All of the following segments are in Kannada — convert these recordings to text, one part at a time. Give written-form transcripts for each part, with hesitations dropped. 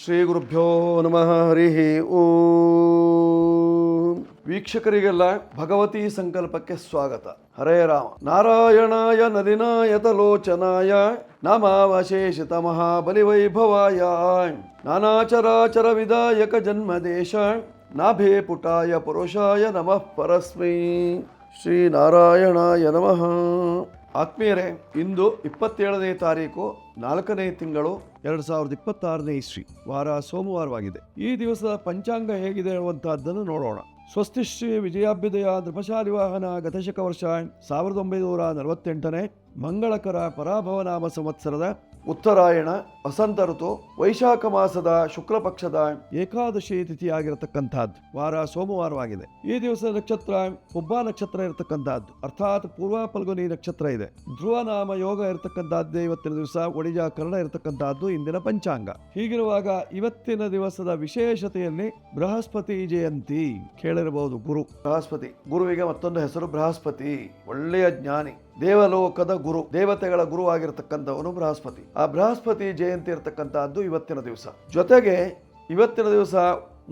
ಶ್ರೀ ಗುರುಭ್ಯೋ ನಮಃ. ಹರಿ ಓಂ. ವೀಕ್ಷಕರಿಗೆಲ್ಲ ಭಗವತಿ ಸಂಕಲ್ಪಕ್ಕೆ ಸ್ವಾಗತ. ಹರೇ ರಾಮ. ನಾರಾಯಣಾಯ ನಲಿನಾಯತಲೋಚನಾಯ ನಮಾವಶೇಷಿತ ಮಹಾಬಲಿವೈಭವಾಯ ನಾನಾಚರಾಚರ ವಿದಾಯಕ ಜನ್ಮದೇಶ ನಾಭೇ ಪುಟಾಯ ಪುರುಷಾಯ ನಮಃ ಪರಸ್ಮೈ. ಶ್ರೀ ನಾರಾಯಣಾಯ ನಮಃ. ಆತ್ಮೀಯರೇ, ಇಂದು 27ನೇ ತಾರೀಕು 4ನೇ ತಿಂಗಳು 2026ನೇ ಇಸ್ವಿ, ವಾರ ಸೋಮವಾರವಾಗಿದೆ. ಈ ದಿವಸದ ಪಂಚಾಂಗ ಹೇಗಿದೆ ಹೇಳುವಂತಹದ್ದನ್ನು ನೋಡೋಣ. ಸ್ವಸ್ತಿ ಶ್ರೀ ವಿಜಯಾಭ್ಯುದಯ ನೃಪಶಾಲಿ ವಾಹನ ಗತಶಕ ವರ್ಷ 1948ನೇ ಮಂಗಳಕರ ಪರಾಭವನಾಮ ಸಂವತ್ಸರದ ಉತ್ತರಾಯಣ ವಸಂತ ಋತು ವೈಶಾಖ ಮಾಸದ ಶುಕ್ಲ ಪಕ್ಷದ ಏಕಾದಶಿ ತಿಥಿಯಾಗಿರತಕ್ಕಂಥದ್ದು. ವಾರ ಸೋಮವಾರವಾಗಿದೆ. ಈ ದಿವಸದ ನಕ್ಷತ್ರ ಪುಬ್ಬ ನಕ್ಷತ್ರ ಇರತಕ್ಕಂಥದ್ದು, ಅರ್ಥಾತ್ ಪೂರ್ವ ಫಲ್ಗುನಿ ನಕ್ಷತ್ರ ಇದೆ. ಧ್ರುವ ನಾಮ ಯೋಗ ಇರತಕ್ಕಂಥದ್ದೇ ಇವತ್ತಿನ ದಿವಸ. ಒಡಿಜಾ ಕರ್ಣ ಇರತಕ್ಕಂಥದ್ದು ಇಂದಿನ ಪಂಚಾಂಗ. ಹೀಗಿರುವಾಗ ಇವತ್ತಿನ ದಿವಸದ ವಿಶೇಷತೆಯಲ್ಲಿ ಬೃಹಸ್ಪತಿ ಜಯಂತಿ ಕೇಳಿರಬಹುದು. ಬೃಹಸ್ಪತಿ ಗುರುವಿಗೆ ಮತ್ತೊಂದು ಹೆಸರು ಬೃಹಸ್ಪತಿ. ಒಳ್ಳೆಯ ಜ್ಞಾನಿ, ದೇವಲೋಕದ ಗುರು, ದೇವತೆಗಳ ಗುರು ಆಗಿರತಕ್ಕಂಥವನು ಬೃಹಸ್ಪತಿ. ಆ ಬೃಹಸ್ಪತಿ ಜಯಂತಿ ಇರತಕ್ಕಂಥದ್ದು ಇವತ್ತಿನ ದಿವಸ. ಜೊತೆಗೆ ಇವತ್ತಿನ ದಿವಸ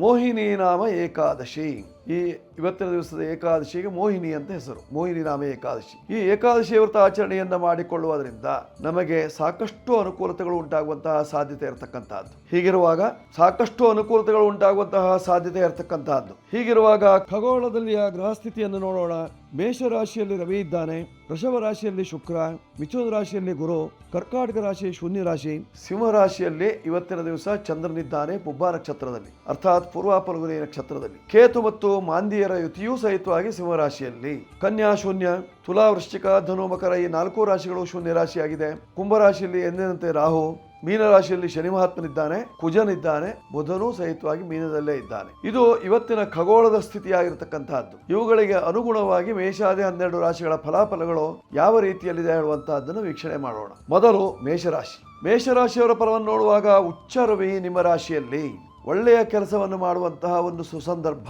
ಮೋಹಿನಿ ನಾಮ ಏಕಾದಶಿ. ಈ ಇವತ್ತಿನ ದಿವಸದ ಏಕಾದಶಿಗೆ ಮೋಹಿನಿ ಅಂತ ಹೆಸರು. ಮೋಹಿನಿ ನಾಮ ಏಕಾದಶಿ. ಈ ಏಕಾದಶಿ ವ್ರತ ಆಚರಣೆಯನ್ನ ಮಾಡಿಕೊಳ್ಳುವುದರಿಂದ ನಮಗೆ ಸಾಕಷ್ಟು ಅನುಕೂಲತೆಗಳು ಉಂಟಾಗುವಂತಹ ಸಾಧ್ಯತೆ ಇರತಕ್ಕಂತಹದ್ದು. ಹೀಗಿರುವಾಗ ಸಾಕಷ್ಟು ಅನುಕೂಲತೆಗಳು ಉಂಟಾಗುವಂತಹ ಸಾಧ್ಯತೆ ಇರತಕ್ಕಂತಹದ್ದು. ಹೀಗಿರುವಾಗ ಖಗೋಳದಲ್ಲಿಯ ಗ್ರಹಸ್ಥಿತಿಯನ್ನು ನೋಡೋಣ. ಮೇಷ ರಾಶಿಯಲ್ಲಿ ರವಿ ಇದ್ದಾನೆ, ವೃಷಭ ರಾಶಿಯಲ್ಲಿ ಶುಕ್ರ, ಮಿಥುನ ರಾಶಿಯಲ್ಲಿ ಗುರು, ಕರ್ಕಾಟಕ ರಾಶಿ ಶೂನ್ಯ ರಾಶಿ, ಸಿಂಹ ರಾಶಿಯಲ್ಲಿ ಇವತ್ತಿನ ದಿವಸ ಚಂದ್ರನಿದ್ದಾನೆ ಪುಬ್ಬ ನಕ್ಷತ್ರದಲ್ಲಿ, ಅರ್ಥಾತ್ ಪೂರ್ವ ಫಲ್ಗುನಿ ನಕ್ಷತ್ರದಲ್ಲಿ. ಕೇತು ಮತ್ತು ಮಾಂದಿಯರ ಯುತಿಯೂ ಸಹಿತವಾಗಿ ಸಿಂಹರಾಶಿಯಲ್ಲಿ. ಕನ್ಯಾ ಶೂನ್ಯ, ತುಲಾ, ವೃಶ್ಚಿಕ, ಧನು, ಮಕರ ಈ 4 ರಾಶಿಗಳು ಶೂನ್ಯ ರಾಶಿಯಾಗಿದೆ. ಕುಂಭರಾಶಿಯಲ್ಲಿ ಎಂದಿನಂತೆ ರಾಹು, ಮೀನರಾಶಿಯಲ್ಲಿ ಶನಿ ಮಹಾತ್ಮನಿದ್ದಾನೆ, ಕುಜನಿದ್ದಾನೆ, ಬುಧನೂ ಸಹಿತವಾಗಿ ಮೀನದಲ್ಲೇ ಇದ್ದಾನೆ. ಇದು ಇವತ್ತಿನ ಖಗೋಳದ ಸ್ಥಿತಿಯಾಗಿರತಕ್ಕಂತಹದ್ದು. ಇವುಗಳಿಗೆ ಅನುಗುಣವಾಗಿ ಮೇಷಾದಿ 12 ರಾಶಿಗಳ ಫಲಾಫಲಗಳು ಯಾವ ರೀತಿಯಲ್ಲಿದೆ ಹೇಳುವಂತಹದ್ದನ್ನು ವೀಕ್ಷಣೆ ಮಾಡೋಣ. ಮೊದಲು ಮೇಷರಾಶಿ. ಮೇಷರಾಶಿಯವರ ಫಲವನ್ನು ನೋಡುವಾಗ ಉಚ್ಚ ರವಿ ನಿಮ್ಮ ರಾಶಿಯಲ್ಲಿ. ಒಳ್ಳೆಯ ಕೆಲಸವನ್ನು ಮಾಡುವಂತಹ ಒಂದು ಸುಸಂದರ್ಭ.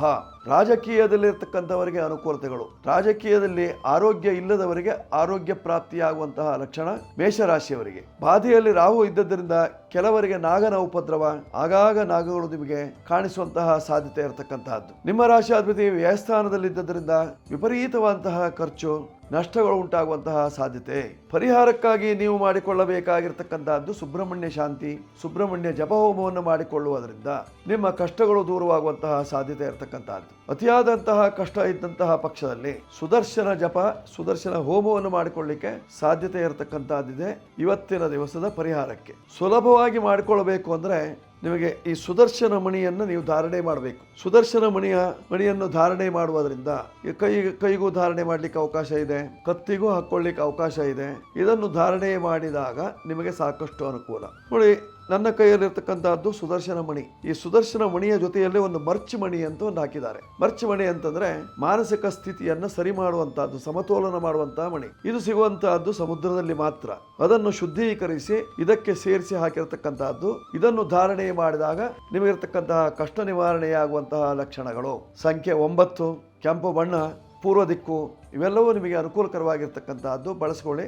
ರಾಜಕೀಯದಲ್ಲಿರ್ತಕ್ಕಂಥವರಿಗೆ ಅನುಕೂಲತೆಗಳು, ರಾಜಕೀಯದಲ್ಲಿ ಆರೋಗ್ಯ ಇಲ್ಲದವರಿಗೆ ಆರೋಗ್ಯ ಪ್ರಾಪ್ತಿಯಾಗುವಂತಹ ಲಕ್ಷಣ ಮೇಷರಾಶಿಯವರಿಗೆ. ಬಾಧೆಯಲ್ಲಿ ರಾಹು ಇದ್ದದ್ದರಿಂದ ಕೆಲವರಿಗೆ ನಾಗನ ಉಪದ್ರವ, ಆಗಾಗ ನಾಗಗಳು ನಿಮಗೆ ಕಾಣಿಸುವಂತಹ ಸಾಧ್ಯತೆ ಇರತಕ್ಕಂತಹದ್ದು. ನಿಮ್ಮ ರಾಶಿಯಾಧಿಪತಿ ವ್ಯಯಸ್ಥಾನದಲ್ಲಿದ್ದರಿಂದ ವಿಪರೀತವಾದಂತಹ ಖರ್ಚು, ನಷ್ಟಗಳು ಉಂಟಾಗುವಂತಹ ಸಾಧ್ಯತೆ. ಪರಿಹಾರಕ್ಕಾಗಿ ನೀವು ಮಾಡಿಕೊಳ್ಳಬೇಕಾಗಿರ್ತಕ್ಕಂತಹದ್ದು ಸುಬ್ರಹ್ಮಣ್ಯ ಶಾಂತಿ, ಸುಬ್ರಹ್ಮಣ್ಯ ಜಪಹೋಮವನ್ನು ಮಾಡಿಕೊಳ್ಳುವುದರಿಂದ ನಿಮ್ಮ ಕಷ್ಟಗಳು ದೂರವಾಗುವಂತಹ ಸಾಧ್ಯತೆ ಇರತಕ್ಕಂತಹದ್ದು. ಅತಿಯಾದಂತಹ ಕಷ್ಟ ಇದ್ದಂತಹ ಪಕ್ಷದಲ್ಲಿ ಸುದರ್ಶನ ಜಪ, ಸುದರ್ಶನ ಹೋಮವನ್ನು ಮಾಡಿಕೊಳ್ಳಲಿಕ್ಕೆ ಸಾಧ್ಯತೆ ಇರತಕ್ಕಂತಹದ್ದಿದೆ ಇವತ್ತಿನ ದಿವಸದ ಪರಿಹಾರಕ್ಕೆ. ಸುಲಭವಾಗಿ ಮಾಡಿಕೊಳ್ಳಬೇಕು ಅಂದ್ರೆ ನಿಮಗೆ ಈ ಸುದರ್ಶನ ಮಣಿಯನ್ನು ನೀವು ಧಾರಣೆ ಮಾಡಬೇಕು. ಸುದರ್ಶನ ಮಣಿಯನ್ನು ಧಾರಣೆ ಮಾಡುವುದರಿಂದ ಕೈಗೂ ಧಾರಣೆ ಮಾಡಲಿಕ್ಕೆ ಅವಕಾಶ ಇದೆ, ಕತ್ತಿಗೂ ಹಾಕೊಳ್ಳಿಕ್ಕೆ ಅವಕಾಶ ಇದೆ. ಇದನ್ನು ಧಾರಣೆ ಮಾಡಿದಾಗ ನಿಮಗೆ ಸಾಕಷ್ಟು ಅನುಕೂಲ. ನೋಡಿ, ನನ್ನ ಕೈಯಲ್ಲಿರ್ತಕ್ಕಂಥದ್ದು ಸುದರ್ಶನ ಮಣಿ. ಈ ಸುದರ್ಶನ ಮಣಿಯ ಜೊತೆಯಲ್ಲಿ ಒಂದು ಮರ್ಚ್ ಮಣಿ ಅಂತ ಒಂದು ಹಾಕಿದ್ದಾರೆ. ಮರ್ಚ್ ಮಣಿ ಅಂತಂದ್ರೆ ಮಾನಸಿಕ ಸ್ಥಿತಿಯನ್ನ ಸರಿ ಮಾಡುವಂತಹದ್ದು, ಸಮತೋಲನ ಮಾಡುವಂತಹ ಮಣಿ. ಇದು ಸಿಗುವಂತಹದ್ದು ಸಮುದ್ರದಲ್ಲಿ ಮಾತ್ರ. ಅದನ್ನು ಶುದ್ಧೀಕರಿಸಿ ಇದಕ್ಕೆ ಸೇರಿಸಿ ಹಾಕಿರತಕ್ಕಂತಹದ್ದು. ಇದನ್ನು ಧಾರಣೆ ಮಾಡಿದಾಗ ನಿಮಗಿರ್ತಕ್ಕಂತಹ ಕಷ್ಟ ನಿವಾರಣೆಯಾಗುವಂತಹ ಲಕ್ಷಣಗಳು. ಸಂಖ್ಯೆ 9, ಕೆಂಪು ಬಣ್ಣ, ಪೂರ್ವ ದಿಕ್ಕು, ಇವೆಲ್ಲವೂ ನಿಮಗೆ ಅನುಕೂಲಕರವಾಗಿರ್ತಕ್ಕಂತಹದ್ದು. ಬಳಸ್ಕೊಳ್ಳಿ,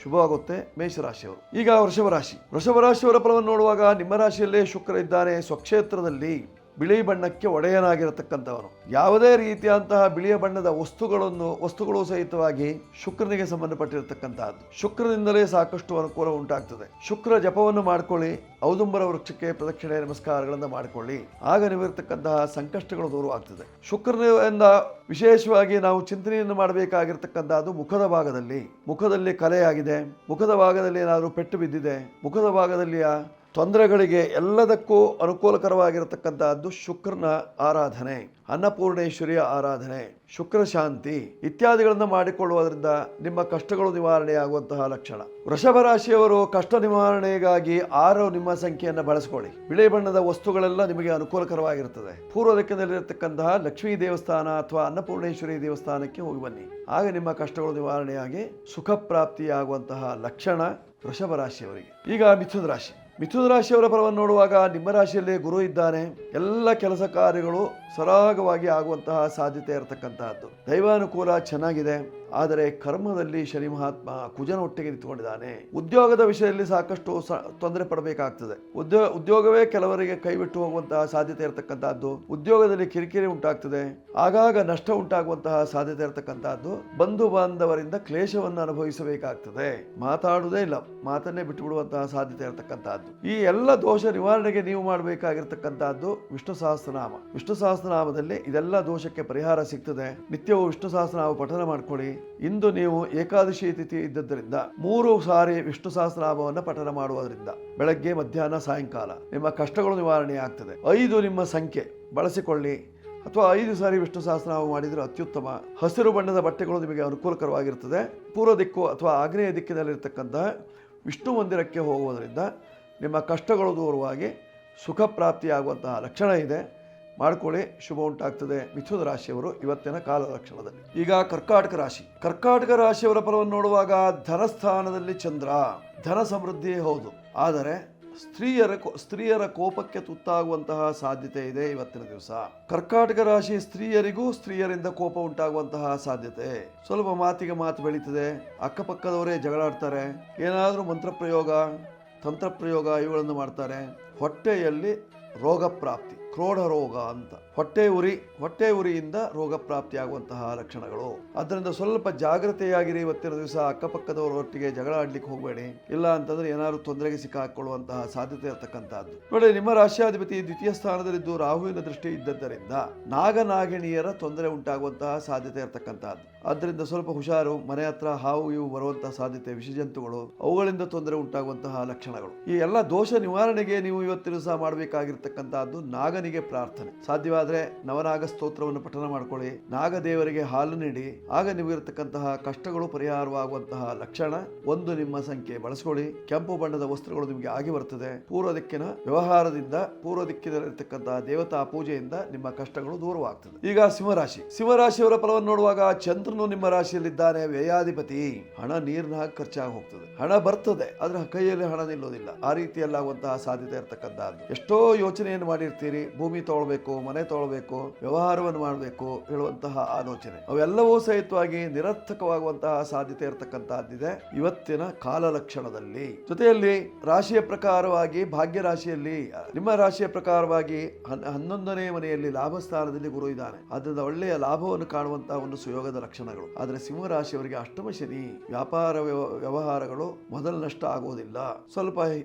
ಶುಭವಾಗುತ್ತೆ. ಮೇಷರಾಶಿಯವರು. ಈಗ ವೃಷಭ ರಾಶಿ. ವೃಷಭ ರಾಶಿಯವರ ಫಲವನ್ನು ನೋಡುವಾಗ ನಿಮ್ಮ ರಾಶಿಯಲ್ಲೇ ಶುಕ್ರ ಇದ್ದಾನೆ. ಸ್ವಕ್ಷೇತ್ರದಲ್ಲಿ ಬಿಳಿ ಬಣ್ಣಕ್ಕೆ ಒಡೆಯನಾಗಿರತಕ್ಕಂಥವನು. ಯಾವುದೇ ರೀತಿಯಂತಹ ಬಿಳಿಯ ಬಣ್ಣದ ವಸ್ತುಗಳು ಸಹಿತವಾಗಿ ಶುಕ್ರನಿಗೆ ಸಂಬಂಧಪಟ್ಟಿರತಕ್ಕಂತಹದ್ದು. ಶುಕ್ರನಿಂದಲೇ ಸಾಕಷ್ಟು ಅನುಕೂಲ ಉಂಟಾಗ್ತದೆ. ಶುಕ್ರ ಜಪವನ್ನು ಮಾಡಿಕೊಳ್ಳಿ, ಔದುಂಬರ ವೃಕ್ಷಕ್ಕೆ ಪ್ರದಕ್ಷಿಣೆ ನಮಸ್ಕಾರಗಳನ್ನು ಮಾಡಿಕೊಳ್ಳಿ. ಆಗ ನಿಮಗಿರ್ತಕ್ಕಂತಹ ಸಂಕಷ್ಟಗಳು ದೂರವಾಗ್ತದೆ. ಶುಕ್ರನಿಂದ ವಿಶೇಷವಾಗಿ ನಾವು ಚಿಂತನೆಯನ್ನು ಮಾಡಬೇಕಾಗಿರ್ತಕ್ಕಂಥದ್ದು ಮುಖದ ಭಾಗದಲ್ಲಿ. ಮುಖದಲ್ಲಿ ಕಲೆಯಾಗಿದೆ, ಮುಖದ ಭಾಗದಲ್ಲಿ ಏನಾದರೂ ಪೆಟ್ಟು ಬಿದ್ದಿದೆ, ಮುಖದ ಭಾಗದಲ್ಲಿಯ ತೊಂದರೆಗಳಿಗೆ ಎಲ್ಲದಕ್ಕೂ ಅನುಕೂಲಕರವಾಗಿರತಕ್ಕಂತಹದ್ದು ಶುಕ್ರನ ಆರಾಧನೆ, ಅನ್ನಪೂರ್ಣೇಶ್ವರಿಯ ಆರಾಧನೆ, ಶುಕ್ರ ಶಾಂತಿ ಇತ್ಯಾದಿಗಳನ್ನು ಮಾಡಿಕೊಳ್ಳುವುದರಿಂದ ನಿಮ್ಮ ಕಷ್ಟಗಳು ನಿವಾರಣೆಯಾಗುವಂತಹ ಲಕ್ಷಣ. ವೃಷಭ ರಾಶಿಯವರು ಕಷ್ಟ ನಿವಾರಣೆಗಾಗಿ 6 ನಿಮ್ಮ ಸಂಖ್ಯೆಯನ್ನು ಬಳಸಿಕೊಳ್ಳಿ. ಬಿಳಿ ಬಣ್ಣದ ವಸ್ತುಗಳೆಲ್ಲ ನಿಮಗೆ ಅನುಕೂಲಕರವಾಗಿರುತ್ತದೆ. ಪೂರ್ವ ದಿಕ್ಕಿನಲ್ಲಿರತಕ್ಕಂತಹ ಲಕ್ಷ್ಮೀ ದೇವಸ್ಥಾನ ಅಥವಾ ಅನ್ನಪೂರ್ಣೇಶ್ವರಿ ದೇವಸ್ಥಾನಕ್ಕೆ ಹೋಗಿ ಬನ್ನಿ. ಆಗ ನಿಮ್ಮ ಕಷ್ಟಗಳು ನಿವಾರಣೆಯಾಗಿ ಸುಖ ಪ್ರಾಪ್ತಿಯಾಗುವಂತಹ ಲಕ್ಷಣ ವೃಷಭ ರಾಶಿಯವರಿಗೆ. ಈಗ ಮಿಥುನ ರಾಶಿ. ಮಿಥುನ ರಾಶಿಯವರ ಫಲವನ್ನು ನೋಡುವಾಗ ನಿಮ್ಮ ರಾಶಿಯಲ್ಲಿ ಗುರು ಇದ್ದಾನೆ. ಎಲ್ಲ ಕೆಲಸ ಕಾರ್ಯಗಳು ಸರಾಗವಾಗಿ ಆಗುವಂತಹ ಸಾಧ್ಯತೆ ಇರತಕ್ಕಂತಹದ್ದು. ದೈವಾನುಕೂಲ ಚೆನ್ನಾಗಿದೆ. ಆದರೆ ಕರ್ಮದಲ್ಲಿ ಶನಿ ಮಹಾತ್ಮ ಕುಜನ ಒಟ್ಟಿಗೆ ನಿಂತುಕೊಂಡಿದ್ದಾನೆ. ಉದ್ಯೋಗದ ವಿಷಯದಲ್ಲಿ ಸಾಕಷ್ಟು ತೊಂದರೆ ಪಡಬೇಕಾಗ್ತದೆ. ಉದ್ಯೋಗವೇ ಕೆಲವರಿಗೆ ಕೈಬಿಟ್ಟು ಹೋಗುವಂತಹ ಸಾಧ್ಯತೆ ಇರತಕ್ಕಂತಹದ್ದು. ಉದ್ಯೋಗದಲ್ಲಿ ಕಿರಿಕಿರಿ ಉಂಟಾಗ್ತದೆ. ಆಗಾಗ ನಷ್ಟ ಉಂಟಾಗುವಂತಹ ಸಾಧ್ಯತೆ ಇರತಕ್ಕಂತಹದ್ದು. ಬಂಧು ಬಾಂಧವರಿಂದ ಕ್ಲೇಶವನ್ನು ಅನುಭವಿಸಬೇಕಾಗ್ತದೆ. ಮಾತಾಡುವುದೇ ಇಲ್ಲ, ಮಾತನ್ನೇ ಬಿಟ್ಟು ಬಿಡುವಂತಹ ಸಾಧ್ಯತೆ ಇರತಕ್ಕಂತಹದ್ದು. ಈ ಎಲ್ಲ ದೋಷ ನಿವಾರಣೆಗೆ ನೀವು ಮಾಡಬೇಕಾಗಿರ್ತಕ್ಕಂತಹದ್ದು ವಿಷ್ಣು ಸಹಸ್ರನಾಮ. ವಿಷ್ಣು ಸಹಸ್ರನಾಮದಲ್ಲಿ ಇದೆಲ್ಲ ದೋಷಕ್ಕೆ ಪರಿಹಾರ ಸಿಗ್ತದೆ. ನಿತ್ಯವೂ ವಿಷ್ಣು ಸಹಸ್ರನಾಮ ಪಠನ ಮಾಡ್ಕೊಳ್ಳಿ. ಇಂದು ನೀವು ಏಕಾದಶಿ ತಿಥಿ ಇದ್ದದ್ದರಿಂದ 3 ಸಾರಿ ವಿಷ್ಣು ಸಹಸ್ರನಾಮವನ್ನು ಪಠನ ಮಾಡುವುದರಿಂದ ಬೆಳಗ್ಗೆ, ಮಧ್ಯಾಹ್ನ, ಸಾಯಂಕಾಲ ನಿಮ್ಮ ಕಷ್ಟಗಳು ನಿವಾರಣೆ ಆಗ್ತದೆ. 5 ನಿಮ್ಮ ಸಂಖ್ಯೆ ಬಳಸಿಕೊಳ್ಳಿ, ಅಥವಾ 5 ಸಾರಿ ವಿಷ್ಣು ಸಹಸ್ರನಾಮ ಮಾಡಿದರೆ ಅತ್ಯುತ್ತಮ. ಹಸಿರು ಬಣ್ಣದ ಬಟ್ಟೆಗಳು ನಿಮಗೆ ಅನುಕೂಲಕರವಾಗಿರ್ತದೆ. ಪೂರ್ವ ದಿಕ್ಕು ಅಥವಾ ಆಗ್ನೇಯ ದಿಕ್ಕಿನಲ್ಲಿರ್ತಕ್ಕಂತಹ ವಿಷ್ಣು ಮಂದಿರಕ್ಕೆ ಹೋಗುವುದರಿಂದ ನಿಮ್ಮ ಕಷ್ಟಗಳು ದೂರವಾಗಿ ಸುಖ ಪ್ರಾಪ್ತಿಯಾಗುವಂತಹ ಲಕ್ಷಣ ಇದೆ. ಮಾಡ್ಕೊಳ್ಳಿ, ಶುಭ ಉಂಟಾಗ್ತದೆ. ಮಿಥುನ ರಾಶಿಯವರು ಇವತ್ತಿನ ಕಾಲ ಲಕ್ಷಣದಲ್ಲಿ. ಈಗ ಕರ್ಕಾಟಕ ರಾಶಿ. ಕರ್ಕಾಟಕ ರಾಶಿಯವರ ಫಲವನ್ನು ನೋಡುವಾಗ ಧನಸ್ಥಾನದಲ್ಲಿ ಚಂದ್ರ. ಧನ ಸಮೃದ್ಧಿ ಹೌದು, ಆದರೆ ಸ್ತ್ರೀಯರ ಕೋಪಕ್ಕೆ ತುತ್ತಾಗುವಂತಹ ಸಾಧ್ಯತೆ ಇದೆ ಇವತ್ತಿನ ದಿವಸ. ಕರ್ಕಾಟಕ ರಾಶಿ ಸ್ತ್ರೀಯರಿಗೂ ಸ್ತ್ರೀಯರಿಂದ ಕೋಪ ಉಂಟಾಗುವಂತಹ ಸಾಧ್ಯತೆ. ಸ್ವಲ್ಪ ಮಾತಿಗೆ ಮಾತು ಬೆಳೀತದೆ. ಅಕ್ಕಪಕ್ಕದವರೇ ಜಗಳಾಡ್ತಾರೆ. ಏನಾದರೂ ಮಂತ್ರಪ್ರಯೋಗ, ತಂತ್ರಪ್ರಯೋಗ ಇವುಗಳನ್ನು ಮಾಡ್ತಾರೆ. ಹೊಟ್ಟೆಯಲ್ಲಿ ರೋಗ ಪ್ರಾಪ್ತಿ, ಕ್ರೋಢ ರೋಗ ಅಂತ, ಹೊಟ್ಟೆ ಉರಿಯಿಂದ ರೋಗ ಪ್ರಾಪ್ತಿಯಾಗುವಂತಹ ಲಕ್ಷಣಗಳು. ಅದರಿಂದ ಸ್ವಲ್ಪ ಜಾಗ್ರತೆಯಾಗಿರಿ ಇವತ್ತಿನ ದಿವಸ. ಅಕ್ಕಪಕ್ಕದವರೊಟ್ಟಿಗೆ ಜಗಳ ಆಡ್ಲಿಕ್ಕೆ ಹೋಗಬೇಡಿ. ಇಲ್ಲ ಅಂತಂದ್ರೆ ಏನಾದ್ರು ತೊಂದರೆಗೆ ಸಿಕ್ಕಾಕೊಳ್ಳುವಂತಹ ಸಾಧ್ಯತೆ ಇರತಕ್ಕಂತಹದ್ದು. ನೋಡಿ, ನಿಮ್ಮ ರಾಶ್ಯಾಧಿಪತಿ ದ್ವಿತೀಯ ಸ್ಥಾನದಲ್ಲಿದ್ದು ರಾಹುವಿನ ದೃಷ್ಟಿ ಇದ್ದದ್ದರಿಂದ ನಾಗನಾಗಿಣಿಯರ ತೊಂದರೆ ಉಂಟಾಗುವಂತಹ ಸಾಧ್ಯತೆ ಇರತಕ್ಕಂತಹದ್ದು. ಆದ್ದರಿಂದ ಸ್ವಲ್ಪ ಹುಷಾರು. ಮನೆ ಹತ್ರ ಹಾವು ಇವು ಬರುವಂತಹ ಸಾಧ್ಯತೆ, ವಿಷಜಂತುಗಳು, ಅವುಗಳಿಂದ ತೊಂದರೆ ಉಂಟಾಗುವಂತಹ ಲಕ್ಷಣಗಳು. ಈ ಎಲ್ಲ ದೋಷ ನಿವಾರಣೆಗೆ ನೀವು ಇವತ್ತಿನ ಸಹ ಮಾಡಬೇಕಾಗಿರ್ತಕ್ಕಂತಹದ್ದು ನಾಗನಿಗೆ ಪ್ರಾರ್ಥನೆ. ಸಾಧ್ಯವಾದರೆ ನವನಾಗ ಸ್ತೋತ್ರವನ್ನು ಪಠನ ಮಾಡ್ಕೊಳ್ಳಿ. ನಾಗದೇವರಿಗೆ ಹಾಲು ನೀಡಿ. ಆಗ ನಿಮಗಿರತಕ್ಕಂತಹ ಕಷ್ಟಗಳು ಪರಿಹಾರವಾಗುವಂತಹ ಲಕ್ಷಣ. 1 ನಿಮ್ಮ ಸಂಖ್ಯೆ ಬಳಸ್ಕೊಳ್ಳಿ. ಕೆಂಪು ಬಣ್ಣದ ವಸ್ತ್ರಗಳು ನಿಮಗೆ ಆಗಿ ಬರ್ತದೆ. ಪೂರ್ವ ದಿಕ್ಕಿನ ವ್ಯವಹಾರದಿಂದ, ಪೂರ್ವ ದಿಕ್ಕಿನಲ್ಲಿರ್ತಕ್ಕಂತಹ ದೇವತಾ ಪೂಜೆಯಿಂದ ನಿಮ್ಮ ಕಷ್ಟಗಳು ದೂರವಾಗ್ತದೆ. ಈಗ ಸಿಂಹರಾಶಿ. ಸಿಂಹರಾಶಿಯವರ ಫಲವನ್ನು ನೋಡುವಾಗ ಚಂದ್ರನು ನಿಮ್ಮ ರಾಶಿಯಲ್ಲಿದ್ದಾನೆ, ವ್ಯಯಾಧಿಪತಿ. ಹಣ ನೀರಿನ ಹಾಕಿ ಖರ್ಚಾಗಿ ಹೋಗ್ತದೆ. ಹಣ ಬರ್ತದೆ, ಆದ್ರೆ ಕೈಯಲ್ಲಿ ಹಣ ನಿಲ್ಲೋದಿಲ್ಲ. ಆ ರೀತಿಯಲ್ಲಾಗುವಂತಹ ಸಾಧ್ಯತೆ ಇರತಕ್ಕಂತಹದ್ದು. ಎಷ್ಟೋ ಯೋಚನೆಯನ್ನು ಮಾಡಿರ್ತೀರಿ. ಭೂಮಿ ತಗೊಳ್ಬೇಕು, ಮನೆ ತಗೊಳ್ಬೇಕು, ವ್ಯವಹಾರವನ್ನು ಮಾಡಬೇಕು ಹೇಳುವಂತಹ ಆಲೋಚನೆ, ಅವೆಲ್ಲವೂ ಸಹಿತವಾಗಿ ನಿರರ್ಥಕವಾಗುವಂತಹ ಸಾಧ್ಯತೆ ಇರತಕ್ಕಂತಹದ್ದಿದೆ ಇವತ್ತಿನ ಕಾಲ ಲಕ್ಷಣದಲ್ಲಿ. ಜೊತೆಯಲ್ಲಿ ರಾಶಿಯ ಪ್ರಕಾರವಾಗಿ ಭಾಗ್ಯ ರಾಶಿಯಲ್ಲಿ, ನಿಮ್ಮ ರಾಶಿಯ ಪ್ರಕಾರವಾಗಿ 11ನೇ ಮನೆಯಲ್ಲಿ ಲಾಭ ಸ್ಥಾನದಲ್ಲಿ ಗುರು ಇದ್ದಾನೆ. ಅದರಿಂದ ಒಳ್ಳೆಯ ಲಾಭವನ್ನು ಕಾಣುವಂತಹ ಒಂದು ಸುಯೋಗದ ಲಕ್ಷಣಗಳು. ಆದರೆ ಸಿಂಹರಾಶಿಯವರಿಗೆ ಅಷ್ಟಮ ಶನಿ, ವ್ಯಾಪಾರ ವ್ಯವಹಾರಗಳು ಮೊದಲಿನಷ್ಟ ಆಗುವುದಿಲ್ಲ. ಸ್ವಲ್ಪ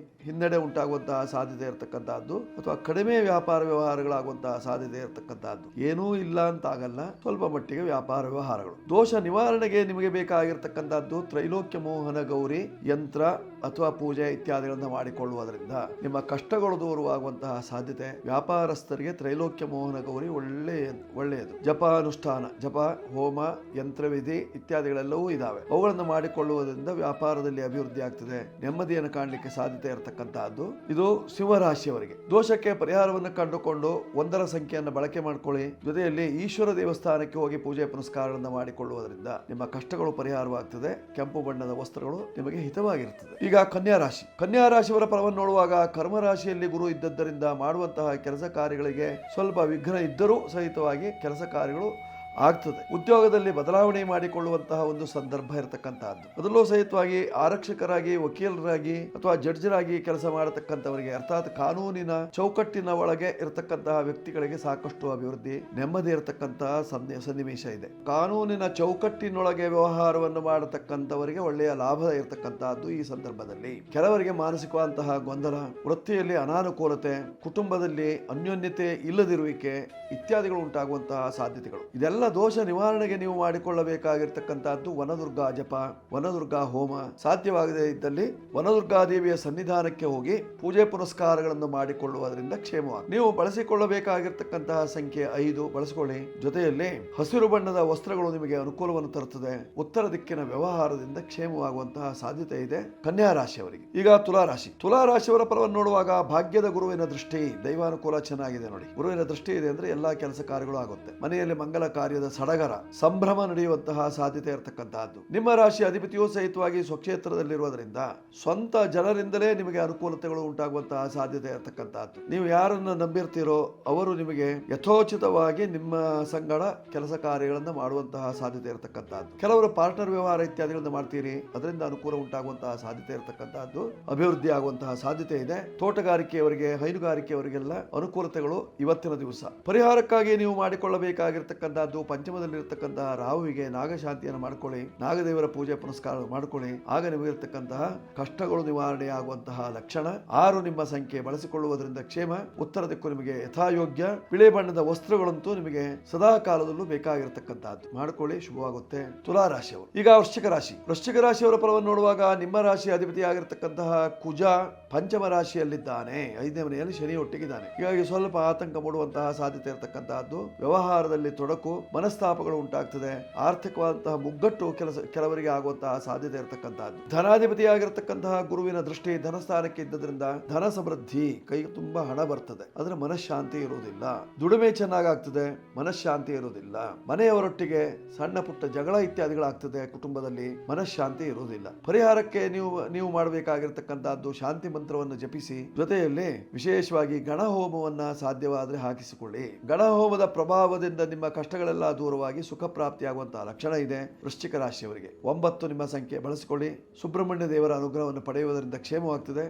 ಹಿನ್ನಡೆ ಉಂಟಾಗುವಂತಹ ಸಾಧ್ಯತೆ ಇರತಕ್ಕಂತಹದ್ದು, ಅಥವಾ ಕಡಿಮೆ ವ್ಯಾಪಾರ ವ್ಯವಹಾರಗಳಾಗುವಂತಹ ಸಾಧ್ಯತೆ ಇರತಕ್ಕಂತಹದ್ದು. ಏನೂ ಇಲ್ಲ ಅಂತ ಆಗಲ್ಲ, ಸ್ವಲ್ಪ ಮಟ್ಟಿಗೆ ವ್ಯಾಪಾರ ವ್ಯವಹಾರಗಳು. ದೋಷ ನಿವಾರಣೆಗೆ ನಿಮಗೆ ಬೇಕಾಗಿರ್ತಕ್ಕಂಥದ್ದು ತ್ರೈಲೋಕ್ಯ ಮೋಹನ ಗೌರಿ ಯಂತ್ರ ಅಥವಾ ಪೂಜೆ ಇತ್ಯಾದಿಗಳನ್ನು ಮಾಡಿಕೊಳ್ಳುವುದರಿಂದ ನಿಮ್ಮ ಕಷ್ಟಗಳು ದೂರವಾಗುವಂತಹ ಸಾಧ್ಯತೆ. ವ್ಯಾಪಾರಸ್ಥರಿಗೆ ತ್ರೈಲೋಕ್ಯ ಮೋಹನ ಗೌರಿ ಒಳ್ಳೆಯದು. ಜಪ ಅನುಷ್ಠಾನ, ಜಪ, ಹೋಮ, ಯಂತ್ರವಿಧಿ ಇತ್ಯಾದಿಗಳೆಲ್ಲವೂ ಇದಾವೆ. ಅವುಗಳನ್ನು ಮಾಡಿಕೊಳ್ಳುವುದರಿಂದ ವ್ಯಾಪಾರದಲ್ಲಿ ಅಭಿವೃದ್ಧಿ ಆಗ್ತದೆ. ನೆಮ್ಮದಿಯನ್ನು ಕಾಣಲಿಕ್ಕೆ ಸಾಧ್ಯತೆ ಇರತಕ್ಕಂತಹದ್ದು ಇದು ಸಿಂಹರಾಶಿಯವರಿಗೆ. ದೋಷಕ್ಕೆ ಪರಿಹಾರವನ್ನು ಕಂಡುಕೊಂಡು 1ರ ಸಂಖ್ಯೆಯನ್ನು ಬಳಕೆ ಮಾಡಿಕೊಳ್ಳಿ. ಜೊತೆಯಲ್ಲಿ ಈಶ್ವರ ದೇವಸ್ಥಾನಕ್ಕೆ ಹೋಗಿ ಪೂಜೆ ಪುನಸ್ಕಾರಗಳನ್ನು ಮಾಡಿಕೊಳ್ಳುವುದರಿಂದ ನಿಮ್ಮ ಕಷ್ಟಗಳು ಪರಿಹಾರವಾಗ್ತದೆ. ಕೆಂಪು ಬಣ್ಣದ ವಸ್ತ್ರಗಳು ನಿಮಗೆ ಹಿತವಾಗಿರುತ್ತದೆ. ಈಗ ಕನ್ಯಾ ರಾಶಿ. ಕನ್ಯಾ ರಾಶಿಯವರ ಫಲವನ್ನು ನೋಡುವಾಗ ಕರ್ಮ ರಾಶಿಯಲ್ಲಿ ಗುರು ಇದ್ದದ್ದರಿಂದ ಮಾಡುವಂತಹ ಕೆಲಸ ಕಾರ್ಯಗಳಿಗೆ ಸ್ವಲ್ಪ ವಿಘ್ನ ಇದ್ದರೂ ಸಹಿತವಾಗಿ ಕೆಲಸ ಕಾರ್ಯಗಳು ಆಗ್ತದೆ. ಉದ್ಯೋಗದಲ್ಲಿ ಬದಲಾವಣೆ ಮಾಡಿಕೊಳ್ಳುವಂತಹ ಒಂದು ಸಂದರ್ಭ ಇರತಕ್ಕಂತಹದ್ದು. ಅದರಲ್ಲೂ ಸಹಿತವಾಗಿ ಆರಕ್ಷಕರಾಗಿ, ವಕೀಲರಾಗಿ ಅಥವಾ ಜಡ್ಜರಾಗಿ ಕೆಲಸ ಮಾಡತಕ್ಕಂಥವರಿಗೆ, ಅರ್ಥಾತ್ ಕಾನೂನಿನ ಚೌಕಟ್ಟಿನ ಒಳಗೆ ಇರತಕ್ಕಂತಹ ವ್ಯಕ್ತಿಗಳಿಗೆ ಸಾಕಷ್ಟು ಅಭಿವೃದ್ಧಿ, ನೆಮ್ಮದಿ ಇರತಕ್ಕಂತಹ ಸನ್ನಿವೇಶ ಇದೆ. ಕಾನೂನಿನ ಚೌಕಟ್ಟಿನೊಳಗೆ ವ್ಯವಹಾರವನ್ನು ಮಾಡತಕ್ಕಂಥವರಿಗೆ ಒಳ್ಳೆಯ ಲಾಭ ಇರತಕ್ಕಂತಹದ್ದು ಈ ಸಂದರ್ಭದಲ್ಲಿ. ಕೆಲವರಿಗೆ ಮಾನಸಿಕವಂತಹ ಗೊಂದಲ, ವೃತ್ತಿಯಲ್ಲಿ ಅನಾನುಕೂಲತೆ, ಕುಟುಂಬದಲ್ಲಿ ಅನ್ಯೋನ್ಯತೆ ಇಲ್ಲದಿರುವಿಕೆ ಇತ್ಯಾದಿಗಳು ಉಂಟಾಗುವಂತಹ ಸಾಧ್ಯತೆಗಳು. ಇದೆಲ್ಲ ದೋಷ ನಿವಾರಣೆಗೆ ನೀವು ಮಾಡಿಕೊಳ್ಳಬೇಕಾಗಿರ್ತಕ್ಕಂಥದ್ದು ವನದುರ್ಗಾ ಜಪ, ವನದುರ್ಗಾ ಹೋಮ. ಸಾಧ್ಯವಾಗದೇ ಇದ್ದಲ್ಲಿ ವನದುರ್ಗಾದೇವಿಯ ಸನ್ನಿಧಾನಕ್ಕೆ ಹೋಗಿ ಪೂಜೆ ಪುನಸ್ಕಾರಗಳನ್ನು ಮಾಡಿಕೊಳ್ಳುವುದರಿಂದ ಕ್ಷೇಮವಾಗಿ. ನೀವು ಬಳಸಿಕೊಳ್ಳಬೇಕಾಗಿರ್ತಕ್ಕಂತಹ ಸಂಖ್ಯೆ 5 ಬಳಸಿಕೊಳ್ಳಿ. ಜೊತೆಯಲ್ಲಿ ಹಸಿರು ಬಣ್ಣದ ವಸ್ತ್ರಗಳು ನಿಮಗೆ ಅನುಕೂಲವನ್ನು ತರುತ್ತದೆ. ಉತ್ತರ ದಿಕ್ಕಿನ ವ್ಯವಹಾರದಿಂದ ಕ್ಷೇಮವಾಗುವಂತಹ ಸಾಧ್ಯತೆ ಇದೆ ಕನ್ಯಾ ರಾಶಿಯವರಿಗೆ. ಈಗ ತುಲಾರಾಶಿ. ತುಲಾರಾಶಿಯವರ ಫಲವನ್ನು ನೋಡುವಾಗ ಭಾಗ್ಯದ ಗುರುವಿನ ದೃಷ್ಟಿ, ದೈವಾನುಕೂಲ ಚೆನ್ನಾಗಿದೆ. ನೋಡಿ, ಗುರುವಿನ ದೃಷ್ಟಿ ಇದೆ ಅಂದ್ರೆ ಎಲ್ಲಾ ಕೆಲಸ ಕಾರ್ಯಗಳು ಆಗುತ್ತೆ. ಮನೆಯಲ್ಲಿ ಮಂಗಲ ಕಾರ್ಯ ಕಾರ್ಯದ ಸಡಗರ ಸಂಭ್ರಮ ನಡೆಯುವಂತಹ ಸಾಧ್ಯತೆ ಇರತಕ್ಕಂತಹದ್ದು. ನಿಮ್ಮ ರಾಶಿ ಅಧಿಪತಿಯೂ ಸಹಿತವಾಗಿ ಸ್ವಕ್ಷೇತ್ರದಲ್ಲಿರುವುದರಿಂದ ಸ್ವಂತ ಜನರಿಂದಲೇ ನಿಮಗೆ ಅನುಕೂಲತೆಗಳು ಉಂಟಾಗುವಂತಹ ಸಾಧ್ಯತೆ ಇರತಕ್ಕಂತಹದ್ದು. ನೀವು ಯಾರನ್ನ ನಂಬಿರ್ತೀರೋ ಅವರು ನಿಮಗೆ ಯಥೋಚಿತವಾಗಿ ನಿಮ್ಮ ಸಂಗಡ ಕೆಲಸ ಕಾರ್ಯಗಳನ್ನು ಮಾಡುವಂತಹ ಸಾಧ್ಯತೆ ಇರತಕ್ಕಂತಹದ್ದು. ಕೆಲವರು ಪಾರ್ಟ್ನರ್ ವ್ಯವಹಾರ ಇತ್ಯಾದಿಗಳನ್ನು ಮಾಡ್ತೀರಿ, ಅದರಿಂದ ಅನುಕೂಲ ಉಂಟಾಗುವಂತಹ ಸಾಧ್ಯತೆ ಇರತಕ್ಕಂತಹದ್ದು, ಅಭಿವೃದ್ಧಿ ಆಗುವಂತಹ ಸಾಧ್ಯತೆ ಇದೆ. ತೋಟಗಾರಿಕೆಯವರಿಗೆ, ಹೈನುಗಾರಿಕೆಯವರಿಗೆಲ್ಲ ಅನುಕೂಲತೆಗಳು ಇವತ್ತಿನ ದಿವಸ. ಪರಿಹಾರಕ್ಕಾಗಿ ನೀವು ಮಾಡಿಕೊಳ್ಳಬೇಕಾಗಿರ್ತಕ್ಕಂಥದ್ದು ಪಂಚಮದಲ್ಲಿರ್ತಕ್ಕಂತಹ ರಾಹುವಿಗೆ ನಾಗಶಾಂತಿಯನ್ನು ಮಾಡಿಕೊಳ್ಳಿ, ನಾಗದೇವರ ಪೂಜೆ ಪುನಸ್ಕಾರ ಮಾಡಿಕೊಳ್ಳಿ. ಆಗ ನಿಮಗಿರ್ತಕ್ಕಂತಹ ಕಷ್ಟಗಳು ನಿವಾರಣೆ ಆಗುವಂತಹ ಲಕ್ಷಣ. 6 ನಿಮ್ಮ ಸಂಖ್ಯೆ, ಬಳಸಿಕೊಳ್ಳುವುದರಿಂದ ಕ್ಷೇಮ. ಉತ್ತರ ದಿಕ್ಕು ನಿಮಗೆ ಯಥಾಯೋಗ್ಯ. ಬಿಳಿ ಬಣ್ಣದ ವಸ್ತ್ರಗಳಂತೂ ನಿಮಗೆ ಸದಾ ಕಾಲದಲ್ಲೂ ಬೇಕಾಗಿರತಕ್ಕಂತಹದ್ದು. ಮಾಡಿಕೊಳ್ಳಿ, ಶುಭವಾಗುತ್ತೆ. ತುಲಾ ರಾಶಿಯವರು. ಈಗ ವೃಶ್ಚಿಕ ರಾಶಿ. ವೃಶ್ಚಿಕ ರಾಶಿಯವರ ಫಲವನ್ನು ನೋಡುವಾಗ ನಿಮ್ಮ ರಾಶಿ ಅಧಿಪತಿಯಾಗಿರ್ತಕ್ಕಂತಹ ಕುಜ ಪಂಚಮ ರಾಶಿಯಲ್ಲಿದ್ದಾನೆ, 5ನೇ ಮನೆಯಲ್ಲಿ ಶನಿ ಒಟ್ಟಿಗಿದ್ದಾನೆ. ಹೀಗಾಗಿ ಸ್ವಲ್ಪ ಆತಂಕ ಮೂಡುವಂತಹ ಸಾಧ್ಯತೆ ಇರತಕ್ಕಂತಹದ್ದು. ವ್ಯವಹಾರದಲ್ಲಿ ತೊಡಕು, ಮನಸ್ತಾಪಗಳು ಉಂಟಾಗ್ತದೆ. ಆರ್ಥಿಕವಾದಂತಹ ಮುಗ್ಗಟ್ಟು ಕೆಲವರಿಗೆ ಆಗುವಂತಹ ಸಾಧ್ಯತೆ ಇರತಕ್ಕಂತಹದ್ದು. ಧನಾಧಿಪತಿಯಾಗಿರ್ತಕ್ಕಂತಹ ಗುರುವಿನ ದೃಷ್ಟಿ ಧನಸ್ಥಾನಕ್ಕೆ ಇದ್ದದ್ರಿಂದ ಧನ ಸಮೃದ್ಧಿ, ಕೈ ತುಂಬಾ ಹಣ ಬರ್ತದೆ, ಆದ್ರೆ ಮನಃಶಾಂತಿ ಇರುವುದಿಲ್ಲ. ದುಡಿಮೆ ಚೆನ್ನಾಗಾಗ್ತದೆ, ಮನಃಶಾಂತಿ ಇರುವುದಿಲ್ಲ. ಮನೆಯವರೊಟ್ಟಿಗೆ ಸಣ್ಣ ಪುಟ್ಟ ಜಗಳ ಇತ್ಯಾದಿಗಳಾಗ್ತದೆ. ಕುಟುಂಬದಲ್ಲಿ ಮನಃಶಾಂತಿ ಇರುವುದಿಲ್ಲ. ಪರಿಹಾರಕ್ಕೆ ನೀವು ಮಾಡಬೇಕಾಗಿರ್ತಕ್ಕಂತಹದ್ದು ಶಾಂತಿ ಮಂತ್ರವನ್ನು ಜಪಿಸಿ, ಜೊತೆಯಲ್ಲಿ ವಿಶೇಷವಾಗಿ ಗಣಹೋಮವನ್ನ ಸಾಧ್ಯವಾದರೆ ಹಾಕಿಸಿಕೊಳ್ಳಿ. ಗಣಹೋಮದ ಪ್ರಭಾವದಿಂದ ನಿಮ್ಮ ಕಷ್ಟಗಳೆಲ್ಲ ದೂರವಾಗಿ ಸುಖ ಪ್ರಾಪ್ತಿಯಾಗುವಂತಹ ಲಕ್ಷಣ ಇದೆ ವೃಶ್ಚಿಕ ರಾಶಿಯವರಿಗೆ. 9 ನಿಮ್ಮ ಸಂಖ್ಯೆ, ಬಳಸಿಕೊಳ್ಳಿ. ಸುಬ್ರಹ್ಮಣ್ಯ ದೇವರ ಅನುಗ್ರಹವನ್ನು ಪಡೆಯುವುದರಿಂದ ಕ್ಷೇಮವಾಗ್ತದೆ.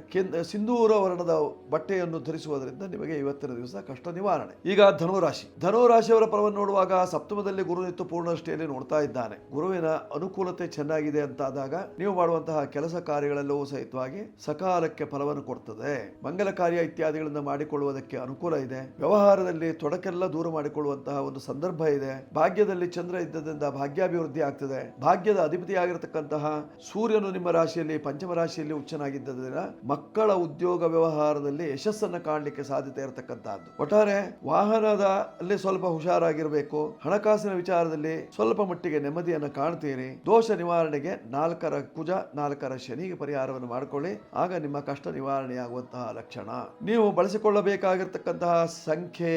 ಸಿಂಧೂರ ವರ್ಣದ ಬಟ್ಟೆಯನ್ನು ಧರಿಸುವುದರಿಂದ ನಿಮಗೆ ಇವತ್ತಿನ ದಿವಸ ಕಷ್ಟ ನಿವಾರಣೆ. ಈಗ ಧನುರಾಶಿ. ಧನುರಾಶಿಯವರ ಫಲವನ್ನು ನೋಡುವಾಗ ಸಪ್ತಮದಲ್ಲಿ ಗುರು ನಿಂತು ಪೂರ್ಣದೃಷ್ಟಿಯಲ್ಲಿ ನೋಡ್ತಾ ಇದ್ದಾನೆ. ಗುರುವಿನ ಅನುಕೂಲತೆ ಚೆನ್ನಾಗಿದೆ ಅಂತಾದಾಗ ನೀವು ಮಾಡುವಂತಹ ಕೆಲಸ ಕಾರ್ಯಗಳೆಲ್ಲವೂ ಸಹಿತವಾಗಿ ಸಕಾಲಕ್ಕೆ ಫಲವನ್ನು ಕೊಡ್ತದೆ. ಮಂಗಲ ಕಾರ್ಯ ಇತ್ಯಾದಿಗಳನ್ನು ಮಾಡಿಕೊಳ್ಳುವುದಕ್ಕೆ ಅನುಕೂಲ ಇದೆ. ವ್ಯವಹಾರದಲ್ಲಿ ತೊಡಕೆಲ್ಲ ದೂರ ಮಾಡಿಕೊಳ್ಳುವಂತಹ ಒಂದು ಸಂದರ್ಭ ಇದೆ. ಭಾಗ್ಯದಲ್ಲಿ ಚಂದ್ರ ಇದ್ದದಿಂದ ಭಾಗ್ಯಾಭಿವೃದ್ಧಿ ಆಗ್ತದೆ. ಭಾಗ್ಯದ ಅಧಿಪತಿಯಾಗಿರತಕ್ಕಂತಹ ಸೂರ್ಯನು ನಿಮ್ಮ ರಾಶಿಯಲ್ಲಿ ಪಂಚಮ ರಾಶಿಯಲ್ಲಿ ಉಚ್ಚನಾಗಿದ್ದರಿಂದ ಮಕ್ಕಳ ಉದ್ಯೋಗ ವ್ಯವಹಾರದಲ್ಲಿ ಯಶಸ್ಸನ್ನು ಕಾಣಲಿಕ್ಕೆ ಸಾಧ್ಯತೆ ಇರತಕ್ಕಂತಹದ್ದು. ಒಟ್ಟಾರೆ ವಾಹನದ ಅಲ್ಲಿ ಸ್ವಲ್ಪ ಹುಷಾರಾಗಿರಬೇಕು. ಹಣಕಾಸಿನ ವಿಚಾರದಲ್ಲಿ ಸ್ವಲ್ಪ ಮಟ್ಟಿಗೆ ನೆಮ್ಮದಿಯನ್ನು ಕಾಣ್ತೀರಿ. ದೋಷ ನಿವಾರಣೆಗೆ 4ರ ಕುಜ 4ರ ಶನಿಗೆ ಪರಿಹಾರವನ್ನು ಮಾಡಿಕೊಳ್ಳಿ. ಆಗ ನಿಮ್ಮ ಕಷ್ಟ ನಿವಾರಣೆಯಾಗುವಂತಹ ಲಕ್ಷಣ. ನೀವು ಬಳಸಿಕೊಳ್ಳಬೇಕಾಗಿರ್ತಕ್ಕಂತಹ ಸಂಖ್ಯೆ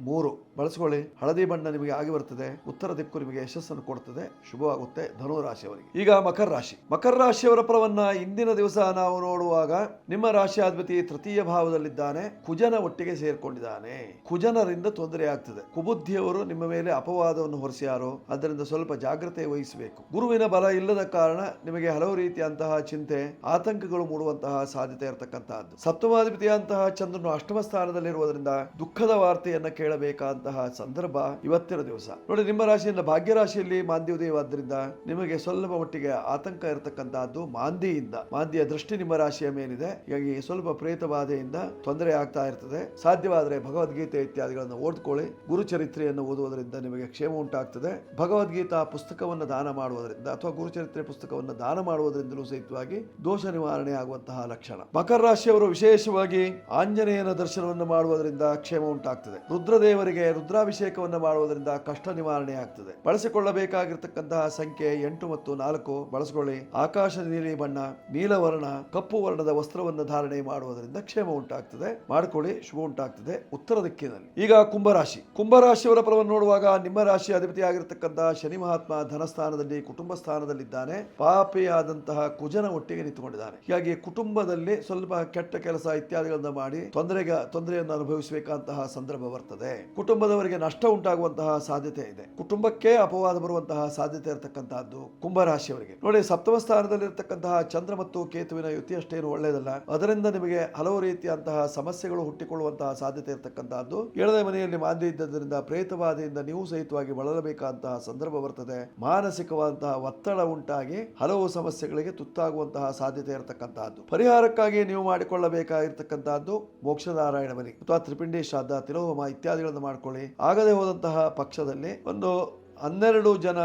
3, ಬಳಸಿಕೊಳ್ಳಿ. ಹಳದಿ ಬಣ್ಣ ನಿಮಗೆ ಆಗಿ ಬರ್ತದೆ. ಉತ್ತರ ದಿಕ್ಕು ನಿಮಗೆ ಯಶಸ್ಸನ್ನು ಕೊಡ್ತದೆ, ಶುಭವಾಗುತ್ತೆ ಧನು ರಾಶಿಯವರಿಗೆ. ಈಗ ಮಕರ ರಾಶಿ. ಮಕರ ರಾಶಿಯವರ ಫಲವನ್ನ ಇಂದಿನ ದಿವಸ ನಾವು ನೋಡುವಾಗ ನಿಮ್ಮ ರಾಶಿಯಾಧಿಪತಿ ತೃತೀಯ ಭಾವದಲ್ಲಿದ್ದಾನೆ, ಕುಜನ ಒಟ್ಟಿಗೆ ಸೇರ್ಕೊಂಡಿದ್ದಾನೆ. ಕುಜನರಿಂದ ತೊಂದರೆ ಆಗ್ತದೆ. ಕುಬುದ್ಧಿಯವರು ನಿಮ್ಮ ಮೇಲೆ ಅಪವಾದವನ್ನು ಹೊರಿಸ್ಯಾರೋ, ಅದರಿಂದ ಸ್ವಲ್ಪ ಜಾಗ್ರತೆ ವಹಿಸಬೇಕು. ಗುರುವಿನ ಬಲ ಇಲ್ಲದ ಕಾರಣ ನಿಮಗೆ ಹಲವು ರೀತಿಯಂತಹ ಚಿಂತೆ, ಆತಂಕಗಳು ಮೂಡುವಂತಹ ಸಾಧ್ಯತೆ ಇರತಕ್ಕಂತಹದ್ದು. ಸಪ್ತಮಾಧಿಪತಿಯಂತಹ ಚಂದ್ರನು ಅಷ್ಟಮ ಸ್ಥಾನದಲ್ಲಿರುವುದರಿಂದ ದುಃಖದ ವಾರ್ತೆಯನ್ನ ಕೇಳಬೇಕಾದಂತಹ ಸಂದರ್ಭ ಇವತ್ತಿನ ದಿವಸ. ನೋಡಿ, ನಿಮ್ಮ ರಾಶಿಯಿಂದ ಭಾಗ್ಯ ರಾಶಿಯಲ್ಲಿ ಮಾಂದ್ಯ ಉದಯವಾದ್ದರಿಂದ ನಿಮಗೆ ಸ್ವಲ್ಪ ಮಟ್ಟಿಗೆ ಆತಂಕ ಇರತಕ್ಕಂತಹದ್ದು ಮಾಂದಿಯಿಂದ. ಮಾಂದಿಯ ದೃಷ್ಟಿ ನಿಮ್ಮ ರಾಶಿಯ ಮೇಲಿದೆ. ಹೀಗಾಗಿ ಸ್ವಲ್ಪ ಪ್ರೇತ ಬಾಧೆಯಿಂದ ತೊಂದರೆ ಆಗ್ತಾ ಇರ್ತದೆ. ಸಾಧ್ಯವಾದರೆ ಭಗವದ್ಗೀತೆ ಇತ್ಯಾದಿಗಳನ್ನು ಓದ್ಕೊಳ್ಳಿ. ಗುರುಚರಿತ್ರೆಯನ್ನು ಓದುವುದರಿಂದ ನಿಮಗೆ ಕ್ಷೇಮ ಉಂಟಾಗ್ತದೆ. ಭಗವದ್ಗೀತಾ ಪುಸ್ತಕವನ್ನು ದಾನ ಮಾಡುವುದರಿಂದ ಅಥವಾ ಗುರುಚರಿತ್ರೆ ಪುಸ್ತಕವನ್ನು ದಾನ ಮಾಡುವುದರಿಂದಲೂ ಸಹಿತವಾಗಿ ದೋಷ ನಿವಾರಣೆ ಆಗುವಂತಹ ಲಕ್ಷಣ. ಮಕರ ರಾಶಿಯವರು ವಿಶೇಷವಾಗಿ ಆಂಜನೇಯನ ದರ್ಶನವನ್ನು ಮಾಡುವುದರಿಂದ ಕ್ಷೇಮ ಉಂಟಾಗ್ತದೆ. ರುದ್ರದೇವರಿಗೆ ರುದ್ರಾಭಿಷೇಕವನ್ನು ಮಾಡುವುದರಿಂದ ಕಷ್ಟ ನಿವಾರಣೆ ಆಗ್ತದೆ. ಬಳಸಿಕೊಳ್ಳಬೇಕಾಗಿರ್ತಕ್ಕಂತಹ ಸಂಖ್ಯೆ 8 ಮತ್ತು 4, ಬಳಸಿಕೊಳ್ಳಿ. ಆಕಾಶ ನೀಲಿ ಬಣ್ಣ, ನೀಲವರ್ಣ, ಕಪ್ಪು ವರ್ಣದ ವಸ್ತ್ರವನ್ನು ಧಾರಣೆ ಮಾಡುವುದರಿಂದ ಕ್ಷೇಮ ಉಂಟಾಗ್ತದೆ. ಮಾಡಿಕೊಳ್ಳಿ, ಶುಭ ಉಂಟಾಗ್ತದೆ ಉತ್ತರ ದಿಕ್ಕಿನಲ್ಲಿ. ಈಗ ಕುಂಭರಾಶಿ. ಕುಂಭರಾಶಿಯವರ ಫಲವನ್ನು ನೋಡುವಾಗ ನಿಮ್ಮ ರಾಶಿ ಅಧಿಪತಿಯಾಗಿರ್ತಕ್ಕಂತಹ ಶನಿ ಮಹಾತ್ಮ ಧನಸ್ಥಾನದಲ್ಲಿ ಕುಟುಂಬ ಸ್ಥಾನದಲ್ಲಿದ್ದಾನೆ. ಪಾಪಿಯಾದಂತಹ ಕುಜನ ಒಟ್ಟಿಗೆ ನಿಂತುಕೊಂಡಿದ್ದಾನೆ. ಹೀಗಾಗಿ ಕುಟುಂಬದಲ್ಲಿ ಸ್ವಲ್ಪ ಕೆಟ್ಟ ಕೆಲಸ ಇತ್ಯಾದಿಗಳನ್ನು ಮಾಡಿ ತೊಂದರೆಯನ್ನು ಅನುಭವಿಸಬೇಕಾದಂತಹ ಸಂದರ್ಭ ಬರ್ತದೆ. ಕುಟುಂಬದವರಿಗೆ ನಷ್ಟ ಉಂಟಾಗುವಂತಹ ಸಾಧ್ಯತೆ ಇದೆ. ಕುಟುಂಬಕ್ಕೆ ಅಪವಾದ ಬರುವಂತಹ ಸಾಧ್ಯತೆ ಇರತಕ್ಕಂತಹದ್ದು ಕುಂಭರಾಶಿಯವರಿಗೆ. ನೋಡಿ, ಸಪ್ತಮ ಸ್ಥಾನದಲ್ಲಿರ್ತಕ್ಕಂತಹ ಚಂದ್ರ ಮತ್ತು ಕೇತುವಿನ ಯುತಿ ಅಷ್ಟೇನು ಒಳ್ಳೆಯದಲ್ಲ. ಅದರಿಂದ ನಿಮಗೆ ಹಲವು ರೀತಿಯಂತಹ ಸಮಸ್ಯೆಗಳು ಹುಟ್ಟಿಕೊಳ್ಳುವಂತಹ ಸಾಧ್ಯತೆ ಇರತಕ್ಕಂತಹದ್ದು. 7ನೇ ಮನೆಯಲ್ಲಿ ಮಾಂದ್ಯ ಇದ್ದರಿಂದ ಪ್ರೇತಬಾಧೆಯಿಂದ ನೀವು ಸಹಿತವಾಗಿ ಬಳಲಬೇಕಾದಂತಹ ಸಂದರ್ಭ ಬರ್ತದೆ. ಮಾನಸಿಕವಾದಂತಹ ಒತ್ತಡ ಉಂಟಾಗಿ ಹಲವು ಸಮಸ್ಯೆಗಳಿಗೆ ತುತ್ತಾಗುವಂತಹ ಸಾಧ್ಯತೆ ಇರತಕ್ಕಂತಹದ್ದು. ಪರಿಹಾರಕ್ಕಾಗಿ ನೀವು ಮಾಡಿಕೊಳ್ಳಬೇಕಾಗಿರ್ತಕ್ಕಂತಹದ್ದು ಮೋಕ್ಷನಾರಾಯಣ ಬಲಿ ಅಥವಾ ತ್ರಿಪಿಂಡಿ ಶ್ರಾದ್ದ, ತಿಲೋಹೋಮ ಇತ್ಯಾದಿಗಳನ್ನು ಮಾಡಿಕೊಳ್ಳಿ. ಆಗದೆ ಹೋದಂತಹ ಪಕ್ಷದಲ್ಲಿ ಒಂದು 12 ಜನ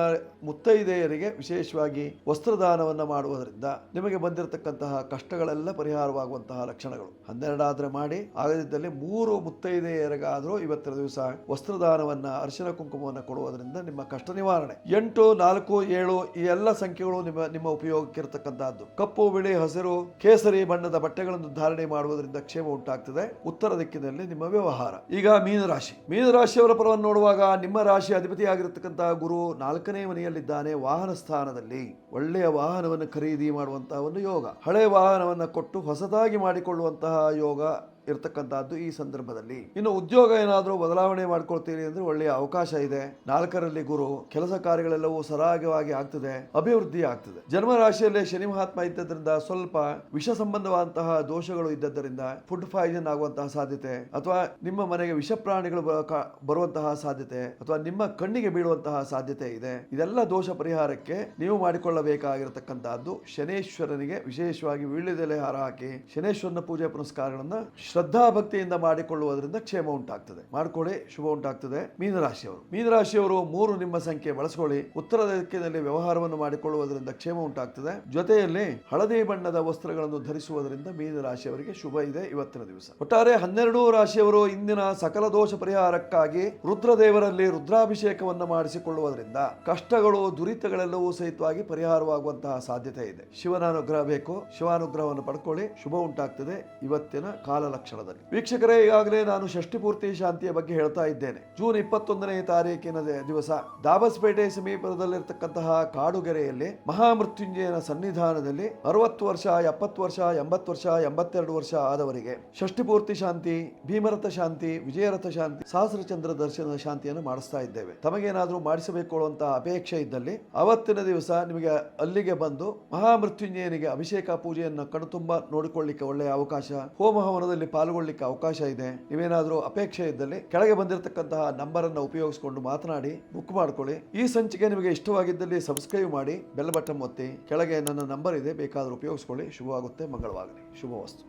ಮುತ್ತೈದೆಯರಿಗೆ ವಿಶೇಷವಾಗಿ ವಸ್ತ್ರದಾನವನ್ನು ಮಾಡುವುದರಿಂದ ನಿಮಗೆ ಬಂದಿರತಕ್ಕಂತಹ ಕಷ್ಟಗಳೆಲ್ಲ ಪರಿಹಾರವಾಗುವಂತಹ ಲಕ್ಷಣಗಳು. 12 ಆದ್ರೆ ಮಾಡಿ, ಆಗದಿದ್ದಲ್ಲಿ 3 ಮುತ್ತೈದೆಯರಿಗಾದರೂ ಇವತ್ತಿನ ದಿವಸ ವಸ್ತ್ರದಾನವನ್ನ, ಅರಿಶಿನ ಕುಂಕುಮವನ್ನು ಕೊಡುವುದರಿಂದ ನಿಮ್ಮ ಕಷ್ಟ ನಿವಾರಣೆ. 8, 4, 7 ಈ ಎಲ್ಲ ಸಂಖ್ಯೆಗಳು ನಿಮ್ಮ ಉಪಯೋಗಕ್ಕೆ ಇರತಕ್ಕಂತಹದ್ದು. ಕಪ್ಪು, ಬಿಳಿ, ಹಸಿರು, ಕೇಸರಿ ಬಣ್ಣದ ಬಟ್ಟೆಗಳನ್ನು ಧಾರಣೆ ಮಾಡುವುದರಿಂದ ಕ್ಷೇಮ ಉಂಟಾಗ್ತದೆ. ಉತ್ತರ ದಿಕ್ಕಿನಲ್ಲಿ ನಿಮ್ಮ ವ್ಯವಹಾರ. ಈಗ ಮೀನರಾಶಿ. ಮೀನರಾಶಿಯವರ ಫಲವನ್ನು ನೋಡುವಾಗ ನಿಮ್ಮ ರಾಶಿ ಅಧಿಪತಿಯಾಗಿರತಕ್ಕಂಥ ಇರತಕ್ಕಂತಹ ಗುರು 4ನೇ ಮನೆಯಲ್ಲಿದ್ದಾನೆ, ವಾಹನ ಸ್ಥಾನದಲ್ಲಿ. ಒಳ್ಳೆಯ ವಾಹನವನ್ನು ಖರೀದಿ ಮಾಡುವಂತಹ ಒಂದು ಯೋಗ, ಹಳೆ ವಾಹನವನ್ನು ಕೊಟ್ಟು ಹೊಸದಾಗಿ ಮಾಡಿಕೊಳ್ಳುವಂತಹ ಯೋಗ ಇರತಕ್ಕಂತಹದ್ದು ಈ ಸಂದರ್ಭದಲ್ಲಿ. ಇನ್ನು ಉದ್ಯೋಗ ಏನಾದರೂ ಬದಲಾವಣೆ ಮಾಡ್ಕೊಳ್ತೀರಿ ಅಂದ್ರೆ ಒಳ್ಳೆಯ ಅವಕಾಶ ಇದೆ. 4ರಲ್ಲಿ ಗುರು, ಕೆಲಸ ಕಾರ್ಯಗಳೆಲ್ಲವೂ ಸರಾಗವಾಗಿ ಆಗ್ತದೆ, ಅಭಿವೃದ್ಧಿ ಆಗ್ತದೆ. ಜನ್ಮ ರಾಶಿಯಲ್ಲೇ ಶನಿ ಮಹಾತ್ಮ ಇದ್ದದ್ರಿಂದ ಸ್ವಲ್ಪ ವಿಷ ಸಂಬಂಧವಾದಂತಹ ದೋಷಗಳು ಇದ್ದದ್ದರಿಂದ ಫುಡ್ ಪಾಯ್ಸನ್ ಆಗುವಂತಹ ಸಾಧ್ಯತೆ, ಅಥವಾ ನಿಮ್ಮ ಮನೆಗೆ ವಿಷ ಪ್ರಾಣಿಗಳು ಬರುವಂತಹ ಸಾಧ್ಯತೆ, ಅಥವಾ ನಿಮ್ಮ ಕಣ್ಣಿಗೆ ಬೀಳುವಂತಹ ಸಾಧ್ಯತೆ ಇದೆ. ಇದೆಲ್ಲ ದೋಷ ಪರಿಹಾರಕ್ಕೆ ನೀವು ಮಾಡಿಕೊಳ್ಳಬೇಕಾಗಿರತಕ್ಕಂತಹದ್ದು ಶನೇಶ್ವರನಿಗೆ ವಿಶೇಷವಾಗಿ ವೀಳ್ಯದೆಲೆ ಹಾರ ಹಾಕಿ ಶನೇಶ್ವರನ ಪೂಜೆ ಪುನಸ್ಕಾರಗಳನ್ನ ಶ್ರದ್ಧಾ ಭಕ್ತಿಯಿಂದ ಮಾಡಿಕೊಳ್ಳುವುದರಿಂದ ಕ್ಷೇಮ ಉಂಟಾಗ್ತದೆ. ಮಾಡ್ಕೊಳ್ಳಿ, ಶುಭ ಉಂಟಾಗ್ತದೆ. ಮೀನರಾಶಿಯವರು 3 ನಿಮ್ಮ ಸಂಖ್ಯೆ ಬಳಸ್ಕೊಳ್ಳಿ. ಉತ್ತರ ದಿಕ್ಕಿನಲ್ಲಿ ವ್ಯವಹಾರವನ್ನು ಮಾಡಿಕೊಳ್ಳುವುದರಿಂದ ಕ್ಷೇಮ ಉಂಟಾಗ್ತದೆ. ಜೊತೆಯಲ್ಲಿ ಹಳದಿ ಬಣ್ಣದ ವಸ್ತ್ರಗಳನ್ನು ಧರಿಸುವುದರಿಂದ ಮೀನರಾಶಿಯವರಿಗೆ ಶುಭ ಇದೆ ಇವತ್ತಿನ ದಿವಸ. ಒಟ್ಟಾರೆ 12 ರಾಶಿಯವರು ಇಂದಿನ ಸಕಲ ದೋಷ ಪರಿಹಾರಕ್ಕಾಗಿ ರುದ್ರದೇವರಲ್ಲಿ ರುದ್ರಾಭಿಷೇಕವನ್ನು ಮಾಡಿಸಿಕೊಳ್ಳುವುದರಿಂದ ಕಷ್ಟಗಳು ದುರಿತಗಳೆಲ್ಲವೂ ಸಹಿತವಾಗಿ ಪರಿಹಾರವಾಗುವಂತಹ ಸಾಧ್ಯತೆ ಇದೆ. ಶಿವನ ಅನುಗ್ರಹ ಬೇಕು, ಶಿವಾನುಗ್ರಹವನ್ನು ಪಡ್ಕೊಳ್ಳಿ, ಶುಭ ಉಂಟಾಗ್ತದೆ ಇವತ್ತಿನ ಕಾಲಲಕ್ಷಣದಲ್ಲಿ. ವೀಕ್ಷಕರೇ, ಈಗಾಗಲೇ ನಾನು ಷಷ್ಠಿ ಪೂರ್ತಿ ಶಾಂತಿಯ ಬಗ್ಗೆ ಹೇಳ್ತಾ ಇದ್ದೇನೆ. ಜೂನ್ 21ನೇ ತಾರೀಕಿನ ದಿವಸ ದಾಬಸ್ಪೇಟೆ ಸಮೀಪದಲ್ಲಿರ್ತಕ್ಕಂತಹ ಕಾಡುಗೆರೆಯಲ್ಲಿ ಮಹಾಮೃತ್ಯುಂಜಯನ ಸನ್ನಿಧಾನದಲ್ಲಿ 60 ವರ್ಷ, 70 ವರ್ಷ, 80 ವರ್ಷ, 82 ವರ್ಷ ಆದವರಿಗೆ ಷಷ್ಠಿ ಪೂರ್ತಿ ಶಾಂತಿ, ಭೀಮರಥ ಶಾಂತಿ, ವಿಜಯರಥ ಶಾಂತಿ, ಸಹಸ್ರಚಂದ್ರ ದರ್ಶನದ ಶಾಂತಿಯನ್ನು ಮಾಡಿಸ್ತಾ ಇದ್ದೇವೆ. ತಮಗೇನಾದರೂ ಮಾಡಿಸಬೇಕು ಅನ್ನುವಂತಹ ಅಪೇಕ್ಷೆ ಇದ್ದಲ್ಲಿ ಅವತ್ತಿನ ದಿವಸ ನಿಮಗೆ ಅಲ್ಲಿಗೆ ಬಂದು ಮಹಾಮೃತ್ಯುಂಜಯನಿಗೆ ಅಭಿಷೇಕ ಪೂಜೆಯನ್ನು ಕಣ್ತುಂಬ ನೋಡಿಕೊಳ್ಳಿಕ್ಕೆ ಒಳ್ಳೆಯ ಅವಕಾಶ, ಹೋಮ ಹವನದಲ್ಲಿ ಪಾಲ್ಗೊಳ್ಳಿಕ್ಕೆ ಅವಕಾಶ ಇದೆ. ನೀವೇನಾದರೂ ಅಪೇಕ್ಷೆ ಇದ್ದಲ್ಲಿ ಕೆಳಗೆ ಬಂದಿರತಕ್ಕಂತಹ ನಂಬರ್ ಅನ್ನು ಉಪಯೋಗಿಸಿಕೊಂಡು ಮಾತನಾಡಿ ಬುಕ್ ಮಾಡ್ಕೊಳ್ಳಿ. ಈ ಸಂಚಿಕೆ ನಿಮಗೆ ಇಷ್ಟವಾಗಿದ್ದಲ್ಲಿ ಸಬ್ಸ್ಕ್ರೈಬ್ ಮಾಡಿ, ಬೆಲ್ ಬಟನ್ ಒತ್ತಿ. ಕೆಳಗೆ ನನ್ನ ನಂಬರ್ ಇದೆ, ಬೇಕಾದರೂ ಉಪಯೋಗಿಸ್ಕೊಳ್ಳಿ. ಶುಭವಾಗುತ್ತೆ, ಮಂಗಳವಾಗಲಿ, ಶುಭವಸ್ತು.